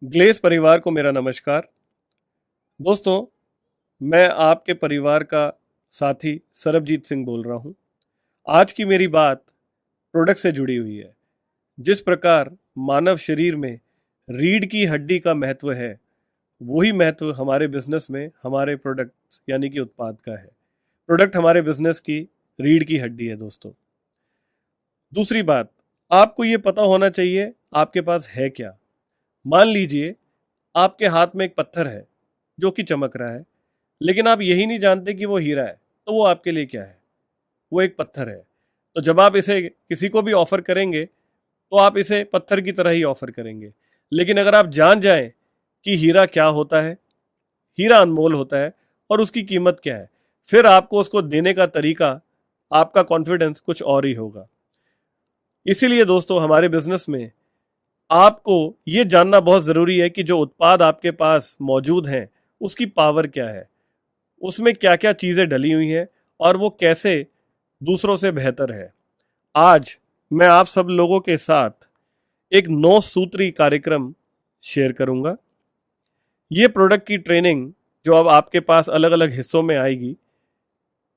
Glace परिवार को मेरा नमस्कार। दोस्तों, मैं आपके परिवार का साथी सरबजीत सिंह बोल रहा हूँ। आज की मेरी बात प्रोडक्ट से जुड़ी हुई है। जिस प्रकार मानव शरीर में रीढ़ की हड्डी का महत्व है, वही महत्व हमारे बिजनेस में हमारे प्रोडक्ट यानी कि उत्पाद का है। प्रोडक्ट हमारे बिजनेस की रीढ़ की हड्डी है दोस्तों। दूसरी बात, आपको ये पता होना चाहिए आपके पास है क्या। मान लीजिए आपके हाथ में एक पत्थर है जो कि चमक रहा है, लेकिन आप यही नहीं जानते कि वो हीरा है, तो वो आपके लिए क्या है? वो एक पत्थर है। तो जब आप इसे किसी को भी ऑफर करेंगे, तो आप इसे पत्थर की तरह ही ऑफर करेंगे। लेकिन अगर आप जान जाएं कि हीरा क्या होता है, हीरा अनमोल होता है और उसकी कीमत क्या है, फिर आपको उसको देने का तरीका, आपका कॉन्फिडेंस कुछ और ही होगा। इसीलिए दोस्तों, हमारे बिजनेस में आपको ये जानना बहुत ज़रूरी है कि जो उत्पाद आपके पास मौजूद हैं, उसकी पावर क्या है, उसमें क्या-क्या चीज़ें डली हुई हैं और वो कैसे दूसरों से बेहतर है। आज मैं आप सब लोगों के साथ एक 9 सूत्री कार्यक्रम शेयर करूंगा। ये प्रोडक्ट की ट्रेनिंग जो अब आपके पास अलग-अलग हिस्सों में आएगी,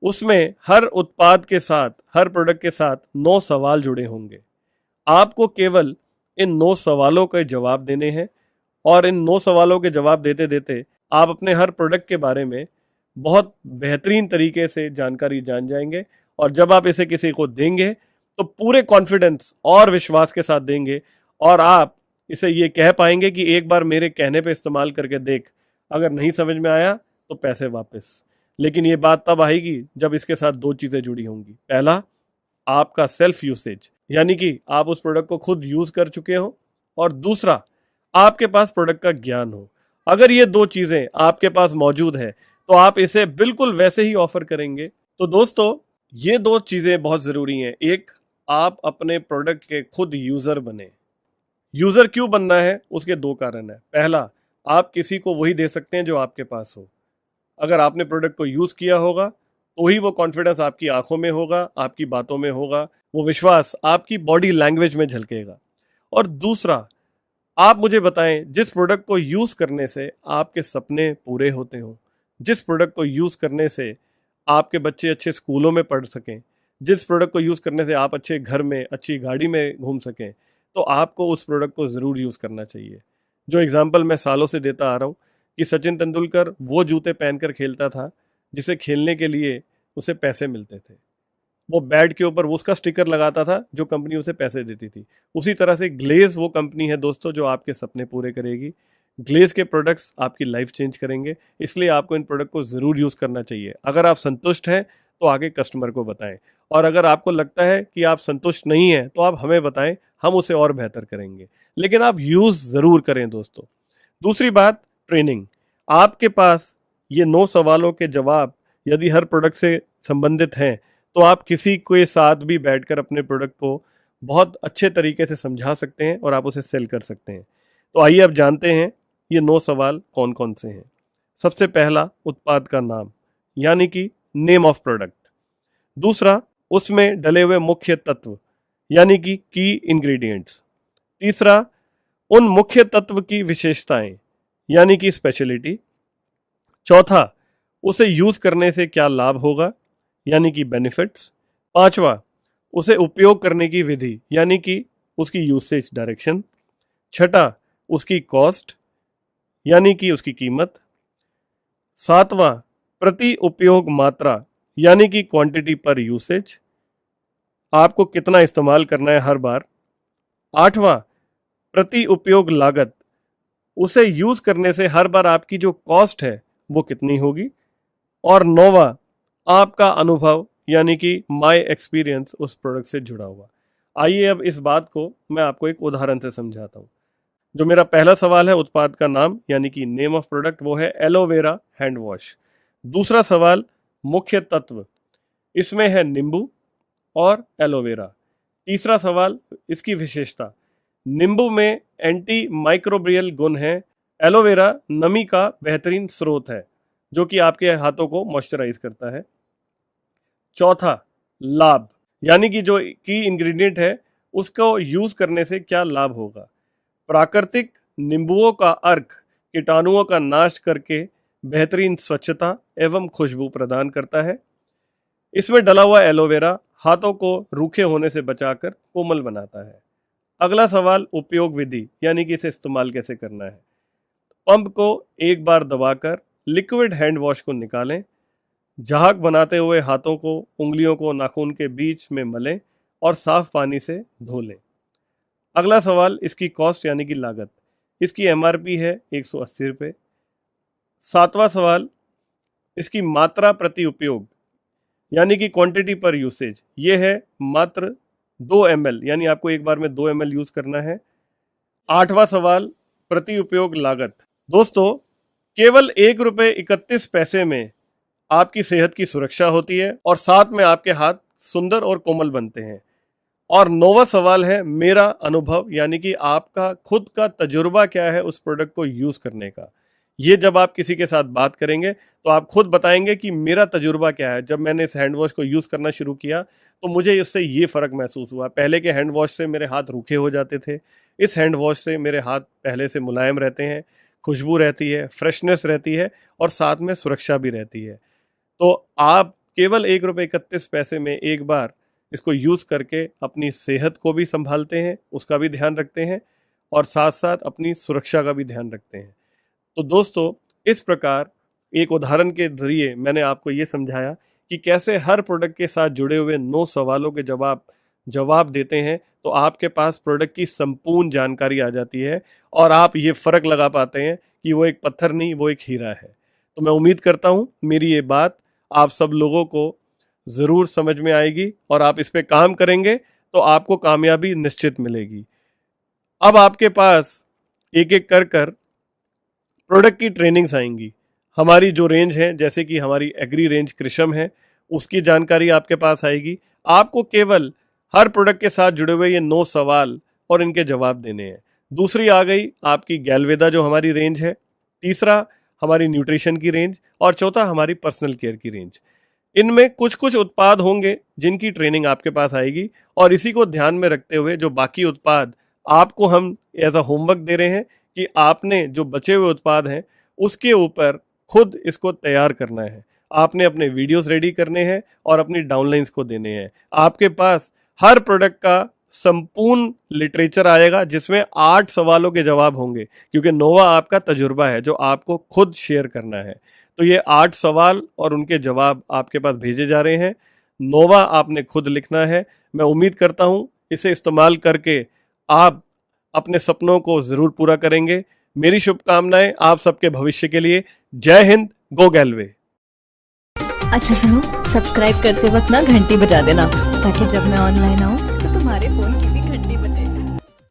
उसमें हर उत्पाद के साथ, हर प्रोडक्ट के साथ 9 सवाल जुड़े होंगे। आपको केवल इन 9 सवालों के जवाब देने हैं और इन 9 सवालों के जवाब देते देते आप अपने हर प्रोडक्ट के बारे में बहुत बेहतरीन तरीके से जानकारी जान जाएंगे। और जब आप इसे किसी को देंगे, तो पूरे कॉन्फिडेंस और विश्वास के साथ देंगे और आप इसे ये कह पाएंगे कि एक बार मेरे कहने पे इस्तेमाल करके देख, अगर नहीं समझ में आया तो पैसे वापस। लेकिन ये बात तब आएगी जब इसके साथ 2 चीज़ें जुड़ी होंगी। पहला, आपका सेल्फ यूसेज, यानी कि आप उस प्रोडक्ट को खुद यूज कर चुके हो, और दूसरा, आपके पास प्रोडक्ट का ज्ञान हो। अगर ये 2 चीजें आपके पास मौजूद है, तो आप इसे बिल्कुल वैसे ही ऑफर करेंगे। तो दोस्तों, ये 2 चीजें बहुत जरूरी हैं। एक, आप अपने प्रोडक्ट के खुद यूजर बने। यूजर क्यों बनना है, उसके 2 कारण है। पहला, आप किसी को वही दे सकते हैं जो आपके पास हो। अगर आपने प्रोडक्ट को यूज किया होगा, तो ही वो कॉन्फिडेंस आपकी आंखों में होगा, आपकी बातों में होगा, वो विश्वास आपकी बॉडी लैंग्वेज में झलकेगा। और दूसरा, आप मुझे बताएं, जिस प्रोडक्ट को यूज करने से आपके सपने पूरे होते हो, जिस प्रोडक्ट को यूज करने से आपके बच्चे अच्छे स्कूलों में पढ़ सकें, जिस प्रोडक्ट को यूज करने से आप अच्छे घर में, अच्छी गाड़ी में घूम सकें, तो आपको उस प्रोडक्ट को जरूर यूज करना चाहिए। जो एग्जाम्पल मैं सालों से देता आ रहा हूँ कि सचिन तेंदुलकर वो जूते पहनकर खेलता था जिसे खेलने के लिए उसे पैसे मिलते थे। वो बैट के ऊपर वो उसका स्टिकर लगाता था जो कंपनी उसे पैसे देती थी। उसी तरह से ग्लेज वो कंपनी है दोस्तों, जो आपके सपने पूरे करेगी। ग्लेज के प्रोडक्ट्स आपकी लाइफ चेंज करेंगे, इसलिए आपको इन प्रोडक्ट को ज़रूर यूज़ करना चाहिए। अगर आप संतुष्ट हैं, तो आगे कस्टमर को बताएं, और अगर आपको लगता है कि आप संतुष्ट नहीं हैं, तो आप हमें बताएं, हम उसे और बेहतर करेंगे। लेकिन आप यूज़ ज़रूर करें दोस्तों। दूसरी बात, ट्रेनिंग। आपके पास ये 9 सवालों के जवाब यदि हर प्रोडक्ट से संबंधित हैं, तो आप किसी के साथ भी बैठकर अपने प्रोडक्ट को बहुत अच्छे तरीके से समझा सकते हैं और आप उसे सेल कर सकते हैं। तो आइए अब जानते हैं ये 9 सवाल कौन कौन से हैं। सबसे पहला, उत्पाद का नाम, यानी कि नेम ऑफ प्रोडक्ट। दूसरा, उसमें डले हुए मुख्य तत्व, यानी कि की इंग्रेडिएंट्स। तीसरा, उन मुख्य तत्व की विशेषताएं, यानी कि स्पेशलिटी। चौथा, उसे यूज करने से क्या लाभ होगा, यानी कि बेनिफिट्स। पांचवा, उसे उपयोग करने की विधि, यानी कि उसकी यूसेज डायरेक्शन। छठा, उसकी कॉस्ट, यानी कि उसकी कीमत। सातवां, प्रति उपयोग मात्रा, यानी कि क्वांटिटी पर यूसेज, आपको कितना इस्तेमाल करना है हर बार। आठवां, प्रति उपयोग लागत, उसे यूज करने से हर बार आपकी जो कॉस्ट है वो कितनी होगी। और नौवां, आपका अनुभव, यानी कि माय एक्सपीरियंस उस प्रोडक्ट से जुड़ा हुआ। आइए अब इस बात को मैं आपको एक उदाहरण से समझाता हूँ। जो मेरा पहला सवाल है, उत्पाद का नाम यानी कि नेम ऑफ प्रोडक्ट, वो है एलोवेरा हैंड वॉश। दूसरा सवाल, मुख्य तत्व, इसमें है नींबू और एलोवेरा। तीसरा सवाल, इसकी विशेषता, नींबू में एंटी माइक्रोबियल गुण है, एलोवेरा नमी का बेहतरीन स्रोत है जो कि आपके हाथों को मॉइस्चराइज करता है। चौथा, लाभ, यानी कि जो की इंग्रेडिएंट है उसको यूज करने से क्या लाभ होगा। प्राकृतिक नींबुओं का अर्क कीटाणुओं का नाश करके बेहतरीन स्वच्छता एवं खुशबू प्रदान करता है। इसमें डला हुआ एलोवेरा हाथों को रूखे होने से बचाकर कोमल बनाता है। अगला सवाल उपयोग विधि यानी कि इसे इस्तेमाल कैसे करना है। पंप को एक बार दबाकर लिक्विड हैंड वॉश को निकालें। झाग बनाते हुए हाथों को, उंगलियों को नाखून के बीच में मलें और साफ पानी से धो लें। अगला सवाल इसकी कॉस्ट यानी कि लागत। इसकी MRP है 180 रुपये। 7वां सवाल इसकी मात्रा प्रति उपयोग यानी कि क्वांटिटी पर यूसेज। ये है मात्र 2 ml, यानी आपको एक बार में 2 ml यूज करना है। 8वां सवाल प्रति उपयोग लागत। दोस्तों, केवल ₹1.31 में आपकी सेहत की सुरक्षा होती है और साथ में आपके हाथ सुंदर और कोमल बनते हैं। और 9वां सवाल है मेरा अनुभव, यानी कि आपका खुद का तजुर्बा क्या है उस प्रोडक्ट को यूज करने का। ये जब आप किसी के साथ बात करेंगे तो आप खुद बताएंगे कि मेरा तजुर्बा क्या है। जब मैंने इस हैंड वॉश को यूज करना शुरू किया तो मुझे इससे ये फर्क महसूस हुआ। पहले के हैंड वॉश से मेरे हाथ रूखे हो जाते थे, इस हैंड वॉश से मेरे हाथ पहले से मुलायम रहते हैं, खुशबू रहती है, फ्रेशनेस रहती है और साथ में सुरक्षा भी रहती है। तो आप केवल ₹1.31 में एक बार इसको यूज करके अपनी सेहत को भी संभालते हैं, उसका भी ध्यान रखते हैं और साथ साथ अपनी सुरक्षा का भी ध्यान रखते हैं। तो दोस्तों, इस प्रकार एक उदाहरण के जरिए मैंने आपको ये समझाया कि कैसे हर प्रोडक्ट के साथ जुड़े हुए 9 सवालों के जवाब देते हैं तो आपके पास प्रोडक्ट की संपूर्ण जानकारी आ जाती है और आप ये फ़र्क लगा पाते हैं कि वो एक पत्थर नहीं, वो एक हीरा है। तो मैं उम्मीद करता हूँ मेरी ये बात आप सब लोगों को ज़रूर समझ में आएगी और आप इस पे काम करेंगे तो आपको कामयाबी निश्चित मिलेगी। अब आपके पास एक एक कर प्रोडक्ट की ट्रेनिंग्स आएंगी। हमारी जो रेंज है, जैसे कि हमारी एग्री रेंज कृषम है, उसकी जानकारी आपके पास आएगी। आपको केवल हर प्रोडक्ट के साथ जुड़े हुए ये 9 सवाल और इनके जवाब देने हैं। दूसरी आ गई आपकी गैलवेदा जो हमारी रेंज है। तीसरा हमारी न्यूट्रिशन की रेंज और चौथा हमारी पर्सनल केयर की रेंज। इनमें कुछ कुछ उत्पाद होंगे जिनकी ट्रेनिंग आपके पास आएगी और इसी को ध्यान में रखते हुए जो बाकी उत्पाद आपको हम एज अ होमवर्क दे रहे हैं कि आपने जो बचे हुए उत्पाद हैं उसके ऊपर खुद इसको तैयार करना है। आपने अपने वीडियोस रेडी करने हैं और अपनी डाउनलाइंस को देने हैं। आपके पास हर प्रोडक्ट का संपूर्ण लिटरेचर आएगा जिसमें 8 सवालों के जवाब होंगे, क्योंकि 9वां आपका तजुर्बा है जो आपको खुद शेयर करना है। तो ये 8 सवाल और उनके जवाब आपके पास भेजे जा रहे हैं। 9वां आपने खुद लिखना है। मैं उम्मीद करता हूँ इसे इस्तेमाल करके आप अपने सपनों को ज़रूर पूरा करेंगे। मेरी शुभकामनाएं आप सबके भविष्य के लिए। जय हिंद, गो गैलवे। अच्छा सुनो, सब्सक्राइब करते वक्त ना घंटी बजा देना ताकि जब मैं ऑनलाइन आऊँ तो तुम्हारे फोन